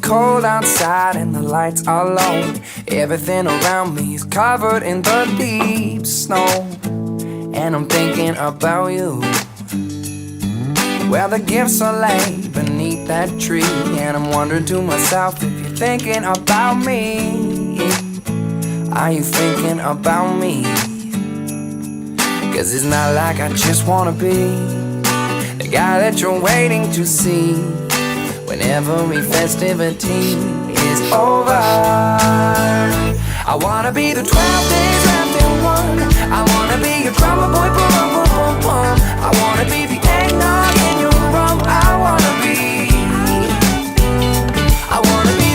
cold outside and the lights are low. Everything around me is covered in the deep snow. And I'm thinking about you. Well, the gifts are laid beneath that tree, and I'm wondering to myself if you're thinking about me. Are you thinking about me? Cause it's not like I just wanna be the guy that you're waiting to see when every festivity is over. I wanna be the 12 days wrapped in one. I wanna be your drummer boy, boom, boom, boom, boom. I wanna be the eggnog in your rum. I wanna be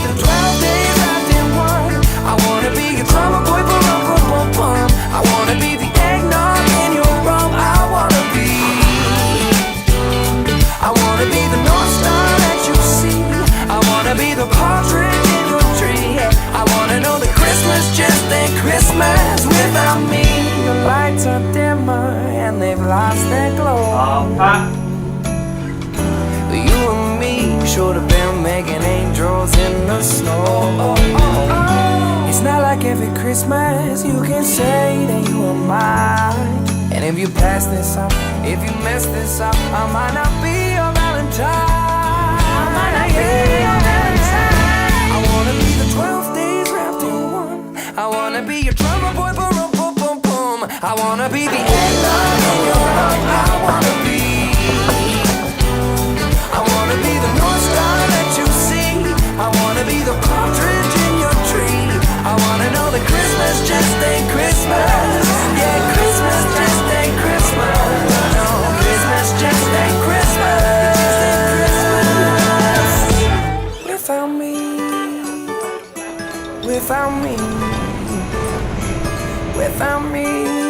the 12 days wrapped in one. I wanna be your drummer boy, boom, boom, boom, boom, boom. I wanna be the eggnog in your rum. I wanna be the North Star that you see. I wanna be the partridge in your tree. I wanna know that Christmas just ain't Christmas without me. The lights are dimmer and they've lost their glow. You and me should have been making angels in the snow. It's not like every Christmas you can say that you are mine. And if you pass this up, if you mess this up, I might not be your Valentine. I might not be your Valentine. I wanna be the 12 days wrapped in one. I wanna be your drummer boy, boom, boom, boom, boom, boom. I wanna be the eggnog in your rum. I wanna be the North Star that you see. I wanna be the partridge in your tree. I wanna know that Christmas just ain't Christmas. Yeah, Christmas just ain't Christmas. No, Christmas just ain't Christmas. Without me, without me, without me.